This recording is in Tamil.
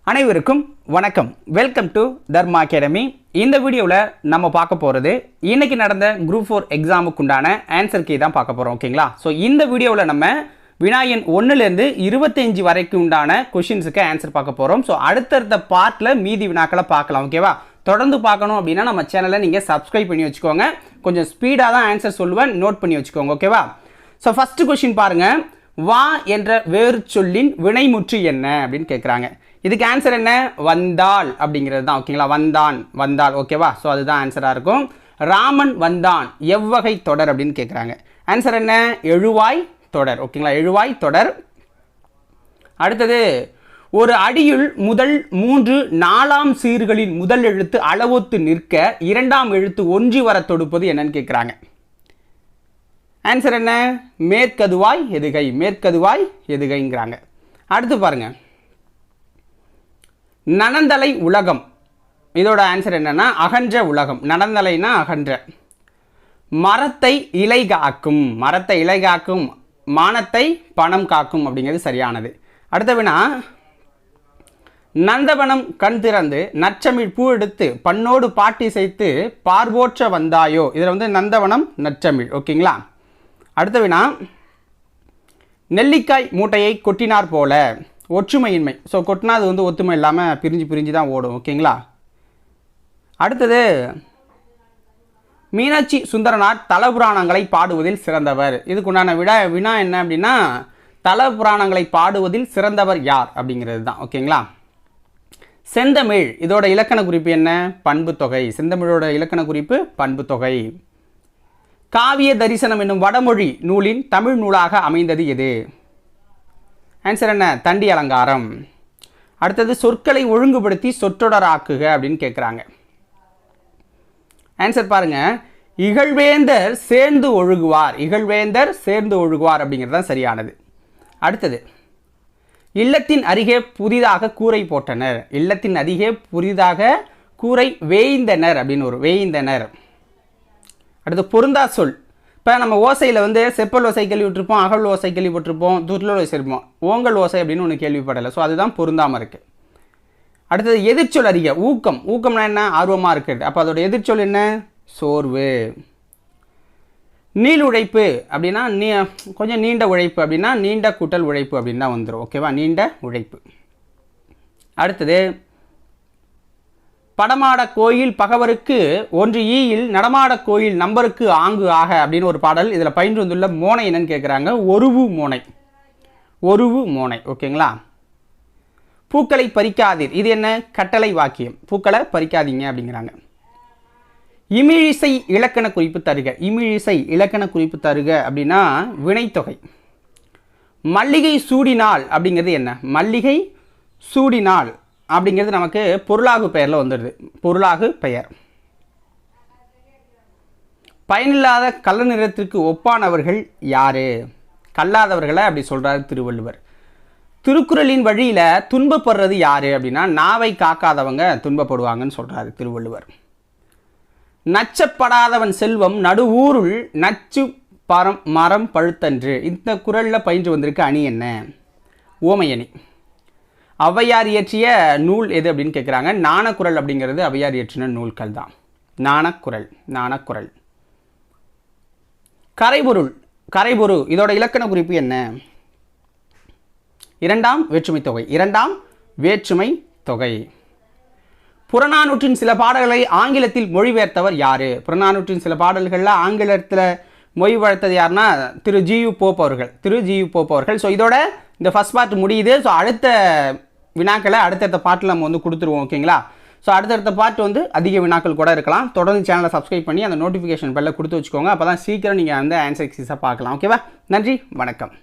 அனைவருக்கும் வணக்கம். Welcome to Dharma academy. இந்த வீடியோவில் நம்ம பார்க்க போகிறது இன்றைக்கி நடந்த குரூப் 4 எக்ஸாமுக்கு உண்டான ஆன்சர் கீ தான் பார்க்க போகிறோம். ஓகேங்களா? ஸோ இந்த வீடியோவில் நம்ம வினாயன் 1லேருந்து 25 வரைக்கும் உண்டான கொஷின்ஸுக்கு ஆன்சர் பார்க்க போகிறோம். ஸோ அடுத்தடுத்த பார்ட்டில் மீதி வினாக்களை பார்க்கலாம். ஓகேவா? தொடர்ந்து பார்க்கணும் அப்படின்னா நம்ம சேனலை நீங்கள் சப்ஸ்கிரைப் பண்ணி வச்சுக்கோங்க. கொஞ்சம் ஸ்பீடாக தான் ஆன்சர் சொல்லுவேன், நோட் பண்ணி வச்சுக்கோங்க. ஓகேவா? ஸோ ஃபஸ்ட்டு கொஷின் பாருங்கள். வா என்ற வேறு சொல்லின் வினைமுற்று என்ன அப்படின்னு கேட்குறாங்க. இதுக்கு ஆன்சர் என்ன? வந்தாள் அப்படிங்கிறது தான். ஓகேங்களா? வந்தான், வந்தாள். ஓகேவா? ஸோ அதுதான் ஆன்சராக இருக்கும். ராமன் வந்தான் எவ்வகை தொடர் அப்படின்னு கேட்குறாங்க. ஆன்சர் என்ன? எழுவாய் தொடர். ஓகேங்களா? எழுவாய் தொடர். அடுத்தது, ஒரு அடியுள் முதல் 3 4ஆம் சீர்களின் முதல் எழுத்து அளவொத்து நிற்க 2ஆம் எழுத்து ஒன்றி வர தொடுப்பது என்னன்னு கேட்குறாங்க. ஆன்சர் என்ன? மேற்கதுவாய் எதுகை. மேற்கதுவாய் எதுகைங்கிறாங்க. அடுத்து பாருங்க, நனந்தலை உலகம். இதோட ஆன்சர் என்னன்னா அகன்ற உலகம். நனந்தலைனா அகன்ற. மரத்தை இலை காக்கும். மரத்தை இலை காக்கும். மானத்தை பணம் காக்கும் அப்படிங்கிறது சரியானது. அடுத்த வினா, நந்தவனம் கண் திறந்து நற்றமிழ் பூ எடுத்து பண்ணோடு பாட்டி செய்து பார்வோற்ற வந்தாயோ. இதில் நந்தவனம் நற்றமிழ். ஓகேங்களா? அடுத்த வினா, நெல்லிக்காய் மூட்டையை கொட்டினார் போல. ஒற்றுமையின்மை. ஸோ கொட்டினா அது ஒத்துமை இல்லாமல் பிரிஞ்சு தான் ஓடும். ஓகேங்களா? அடுத்தது, மீனாட்சி சுந்தரனார் தலபுராணங்களை பாடுவதில் சிறந்தவர். இதுக்குண்டான வினா என்ன அப்படின்னா, தலபுராணங்களை பாடுவதில் சிறந்தவர் யார் அப்படிங்கிறது தான். ஓகேங்களா? செந்தமிழ். இதோட இலக்கண குறிப்பு என்ன? பண்பு தொகை. செந்தமிழோட இலக்கண குறிப்பு பண்பு தொகை. காவிய தரிசனம் என்னும் வடமொழி நூலின் தமிழ் நூலாக அமைந்தது எது? ஆன்சர் என்ன? தண்டி அலங்காரம். அடுத்தது, சொற்களை ஒழுங்குபடுத்தி சொற்றொடராக்குக அப்படின்னு கேட்குறாங்க. ஆன்சர் பாருங்க, இகழ்வேந்தர் சேர்ந்து ஒழுகுவார். இகழ்வேந்தர் சேர்ந்து ஒழுகுவார் அப்படிங்கிறது தான் சரியானது. அடுத்தது, இல்லத்தின் அருகே புதிதாக கூரை போட்டனர். இல்லத்தின் அருகே புதிதாக கூரை வேய்ந்தனர் அப்படின்னு ஒரு வேய்ந்தனர். அடுத்து, பொருந்தா சொல். இப்போ நம்ம ஓசையில் செப்பல் ஓசை கேள்விப்பட்டிருப்போம், அகல் ஓசை கேள்விப்பட்டிருப்போம், துர்லோல் ஓசை இருப்போம். ஓங்கல் ஓசை அப்படின்னு ஒன்று கேள்விப்படலை. ஸோ அதுதான் பொருந்தாமல் இருக்குது. அடுத்தது, எதிர்ச்சொல் அறிக. ஊக்கம். ஊக்கம்னா என்ன? ஆர்வமாக இருக்கிறது. அப்போ அதோட எதிர்ச்சொல் என்ன? சோர்வு. நீள் உழைப்பு அப்படின்னா கொஞ்சம் நீண்ட உழைப்பு அப்படின்னா நீண்ட கூட்டல் உழைப்பு அப்படின்னு தான் வந்துடும். ஓகேவா? நீண்ட உழைப்பு. அடுத்தது, படமாட கோயில் பகவருக்கு 1 ஈயில் நடமாட கோயில் நம்பருக்கு ஆங்கு ஆக அப்படின்னு ஒரு பாடல். இதில் பயின்று வந்துள்ள மோனை என்னன்னு கேட்குறாங்க. ஒருவு மோனை. ஒருவு மோனை. ஓகேங்களா? பூக்களை பறிக்காதீர். இது என்ன? கட்டளை வாக்கியம். பூக்களை பறிக்காதீங்க அப்படிங்கிறாங்க. இமிழிசை இலக்கண குறிப்பு தருக. இமிழிசை இலக்கண குறிப்பு தருக அப்படின்னா வினைத்தொகை. மல்லிகை சூடினாள் அப்படிங்கிறது என்ன? மல்லிகை சூடினாள் அப்படிங்கிறது நமக்கு பொருளாகு பெயரில் வந்துடுது. பொருளாகு பெயர். பயனில்லாத கள்ள நிறத்திற்கு ஒப்பானவர்கள் யாரு? கல்லாதவர்களை அப்படி சொல்கிறார் திருவள்ளுவர். திருக்குறளின் வழியில் துன்பப்படுறது யாரு அப்படின்னா நாவை காக்காதவங்க துன்பப்படுவாங்கன்னு சொல்கிறாரு திருவள்ளுவர். நச்சப்படாதவன் செல்வம் நடுவூருள் நச்சு மரம் பழுத்தன்று. இந்த குறளில் பயின்று வந்திருக்க அணி என்ன? ஓமையணி. ஔவையார் இயற்றிய நூல் எது அப்படின்னு கேட்குறாங்க. நாணக்குறள் அப்படிங்கிறது ஔவையார் இயற்றின நூல்கள் தான். நாணக்குறள். நாணக்குறள். கரைபொருள். கரைபொரு. இதோட இலக்கண குறிப்பு என்ன? 2ஆம் வேற்றுமை தொகை. 2ஆம் வேற்றுமை தொகை. புறநானூற்றின் சில பாடல்களை ஆங்கிலத்தில் மொழிபெயர்த்தவர் யாரு? புறநானூற்றின் சில பாடல்களில் ஆங்கிலத்தில் மொழிபெயர்த்தது யாருன்னா திரு ஜியு போப் அவர்கள். திரு ஜியு போப் அவர்கள். ஸோ இதோட இந்த ஃபஸ்ட் பார்ட் முடியுது. ஸோ அடுத்த வினாக்களை அடுத்தடுத்த பார்ட்டில் நம்ம கொடுத்துருவோம். ஓகேங்களா? ஸோ அடுத்தடுத்த பார்ட் அதிக வினாக்கள் கூட இருக்கலாம். தொடர்ந்து சேனலை சப்ஸ்கிரைப் பண்ணி அந்த நோட்டிஃபிகேஷன் பெல்லை கொடுத்து வச்சுக்கோங்க. அப்போ தான் சீக்கிரம் நீங்கள் ஆன்சர் எக்ஸசைஸாக பார்க்கலாம். ஓகேவா? நன்றி, வணக்கம்.